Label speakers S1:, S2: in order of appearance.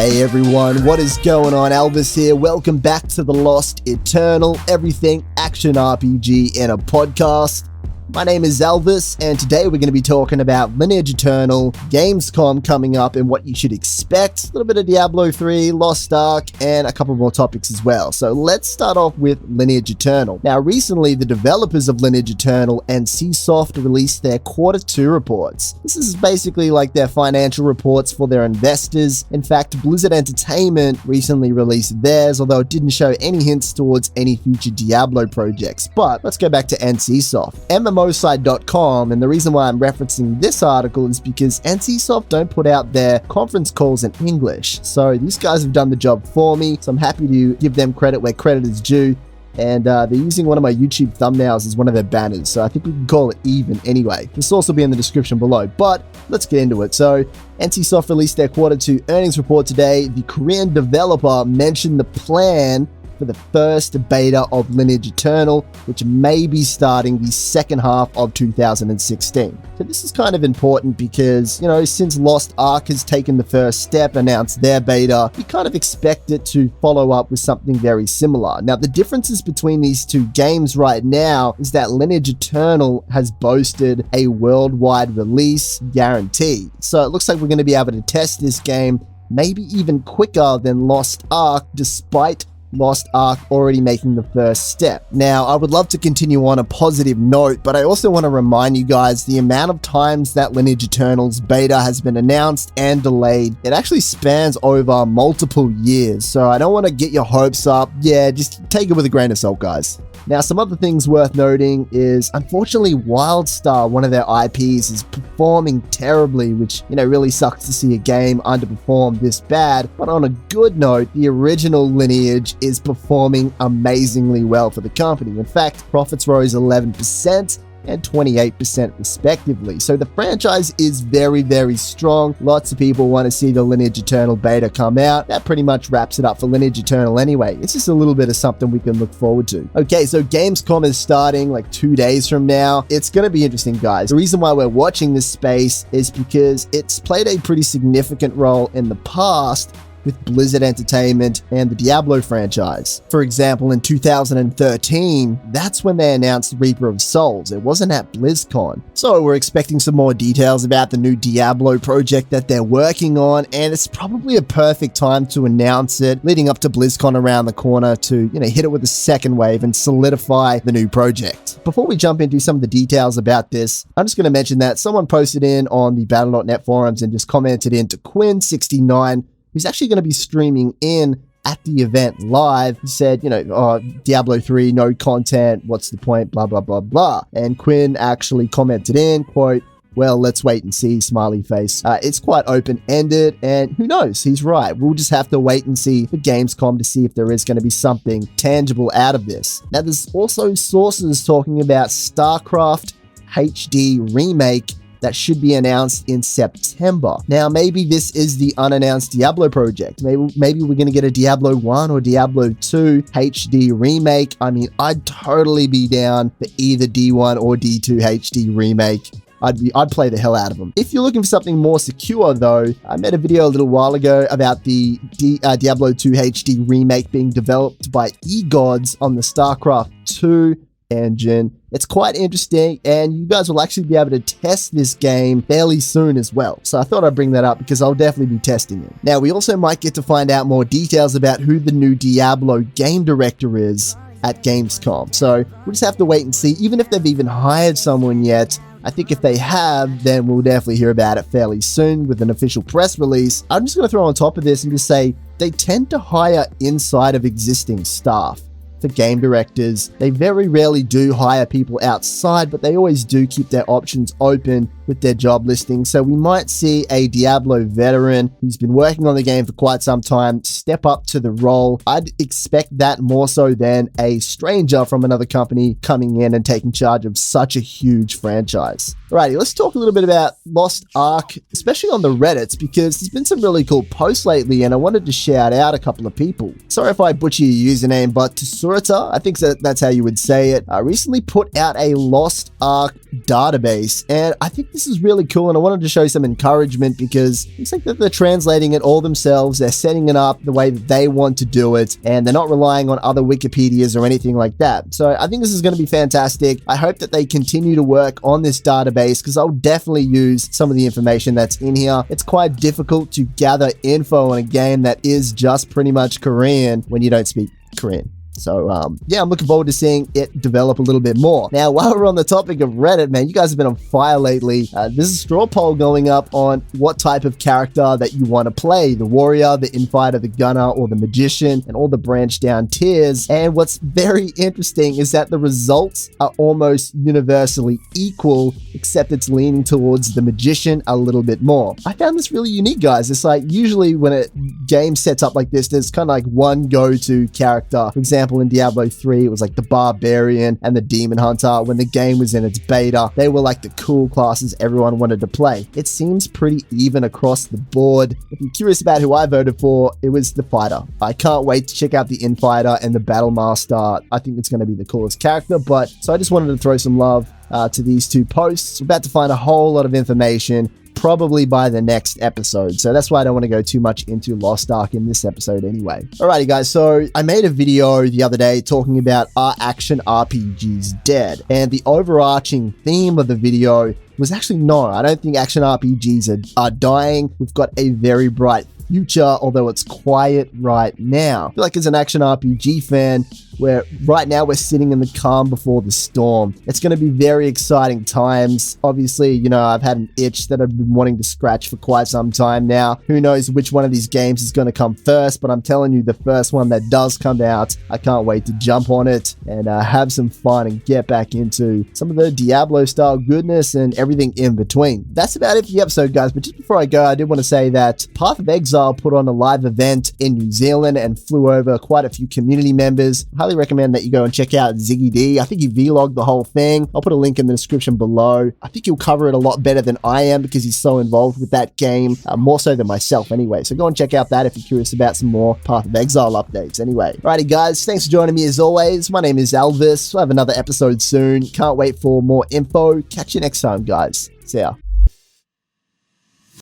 S1: Hey everyone, what is going on? Elvis here. Welcome back to the Lost Eternal Everything Action RPG in a podcast. My name is Elvis, and today we're going to be talking about Lineage Eternal, Gamescom coming up and what you should expect, a little bit of Diablo III, Lost Ark, and a couple more topics as well. So let's start off with Lineage Eternal. Now recently, the developers of Lineage Eternal and NCSoft released their Q2 reports. This is basically like their financial reports for their investors. In fact, Blizzard Entertainment recently released theirs, although it didn't show any hints towards any future Diablo projects. But let's go back to NCSoft. MMOside.com, and the reason why I'm referencing this article is because NCSoft don't put out their conference calls in English. So these guys have done the job for me, so I'm happy to give them credit where credit is due. And they're using one of my YouTube thumbnails as one of their banners, so I think we can call it even anyway. The source will be in the description below, but let's get into it. So NCSoft released their Q2 earnings report today. The Korean developer mentioned the plan for the first beta of Lineage Eternal, which may be starting the second half of 2016. So this is kind of important because, since Lost Ark has taken the first step, announced their beta, you kind of expect it to follow up with something very similar. Now, the differences between these two games right now is that Lineage Eternal has boasted a worldwide release guarantee. So it looks like we're going to be able to test this game maybe even quicker than Lost Ark, despite Lost Ark already making the first step. Now, I would love to continue on a positive note, but I also want to remind you guys the amount of times that Lineage Eternal's beta has been announced and delayed. It actually spans over multiple years, so I don't want to get your hopes up. Yeah, just take it with a grain of salt, guys. Now, some other things worth noting is, unfortunately, WildStar, one of their IPs, is performing terribly, which, really sucks to see a game underperform this bad. But on a good note, the original Lineage is performing amazingly well for the company. In fact, profits rose 11% and 28% respectively. So the franchise is very, very strong. Lots of people want to see the Lineage Eternal beta come out. That pretty much wraps it up for Lineage Eternal anyway. It's just a little bit of something we can look forward to. Okay, so Gamescom is starting like 2 days from now. It's going to be interesting, guys. The reason why we're watching this space is because it's played a pretty significant role in the past with Blizzard Entertainment and the Diablo franchise. For example, in 2013, that's when they announced Reaper of Souls. It wasn't at BlizzCon. So we're expecting some more details about the new Diablo project that they're working on, and it's probably a perfect time to announce it, leading up to BlizzCon around the corner to, hit it with a second wave and solidify the new project. Before we jump into some of the details about this, I'm just going to mention that someone posted in on the Battle.net forums and just commented into Quinn69, who's actually going to be streaming in at the event live. He said, Diablo 3, no content, what's the point, blah, blah, blah, blah. And Quinn actually commented in, quote, well, let's wait and see, smiley face. It's quite open-ended, and who knows, he's right. We'll just have to wait and see for Gamescom to see if there is going to be something tangible out of this. Now, there's also sources talking about Starcraft HD remake that should be announced in September. Now, maybe this is the unannounced Diablo project. Maybe we're going to get a Diablo 1 or Diablo 2 HD remake. I mean, I'd totally be down for either D1 or D2 HD remake. I'd play the hell out of them. If you're looking for something more secure, though, I made a video a little while ago about the Diablo 2 HD remake being developed by eGods on the Starcraft II engine. It's quite interesting, and you guys will actually be able to test this game fairly soon as well. So I thought I'd bring that up because I'll definitely be testing it. Now, we also might get to find out more details about who the new Diablo game director is at Gamescom. So we'll just have to wait and see. Even if they've even hired someone yet, I think if they have, then we'll definitely hear about it fairly soon with an official press release. I'm just going to throw on top of this and just say they tend to hire inside of existing staff. For game directors, they very rarely do hire people outside, but they always do keep their options open with their job listings. So we might see a Diablo veteran who's been working on the game for quite some time step up to the role. I'd expect that more so than a stranger from another company coming in and taking charge of such a huge franchise. Alrighty, let's talk a little bit about Lost Ark, especially on the Reddits, because there's been some really cool posts lately and I wanted to shout out a couple of people. Sorry if I butcher your username, but to Surata, I think that's how you would say it, recently put out a Lost Ark database, and I think this is really cool, and I wanted to show some encouragement because it's like that they're translating it all themselves, they're setting it up the way that they want to do it, and they're not relying on other Wikipedias or anything like that. So I think this is going to be fantastic. I hope that they continue to work on this database because I'll definitely use some of the information that's in here. It's quite difficult to gather info on a game that is just pretty much Korean when you don't speak Korean. So, yeah, I'm looking forward to seeing it develop a little bit more. Now, while we're on the topic of Reddit, man, you guys have been on fire lately. There's a straw poll going up on what type of character that you want to play. The warrior, the infighter, the gunner, or the magician, and all the branched down tiers. And what's very interesting is that the results are almost universally equal, except it's leaning towards the magician a little bit more. I found this really unique, guys. It's like, usually when a game sets up like this, there's kind of like one go-to character. For example, in Diablo 3, it was like the Barbarian and the Demon Hunter. When the game was in its beta, they were like the cool classes everyone wanted to play. It seems pretty even across the board. If you're curious about who I voted for, it was the fighter. I can't wait to check out the Infighter and the Battle Master. I think it's going to be the coolest character, so I just wanted to throw some love to these two posts. We're about to find a whole lot of information probably by the next episode. So that's why I don't want to go too much into Lost Ark in this episode anyway. Alrighty guys, so I made a video the other day talking about are action RPGs dead? And the overarching theme of the video was actually no, I don't think action RPGs are dying. We've got a very bright future, although it's quiet right now. I feel like as an action RPG fan, where right now we're sitting in the calm before the storm. It's going to be very exciting times. Obviously, you know, I've had an itch that I've been wanting to scratch for quite some time now. Who knows which one of these games is going to come first, but I'm telling you, the first one that does come out, I can't wait to jump on it and have some fun and get back into some of the Diablo style goodness and everything in between. That's about it for the episode, guys, but just before I go, I did want to say that Path of Exile put on a live event in New Zealand and flew over quite a few community members. Highly recommend that you go and check out Ziggy D. I think he vlogged the whole thing. I'll put a link in the description below. I think he'll cover it a lot better than I am because he's so involved with that game, more so than myself anyway. So go and check out that if you're curious about some more Path of Exile updates anyway. Alrighty guys, thanks for joining me as always. My name is Elvis. We'll have another episode soon. Can't wait for more info. Catch you next time, guys. See ya.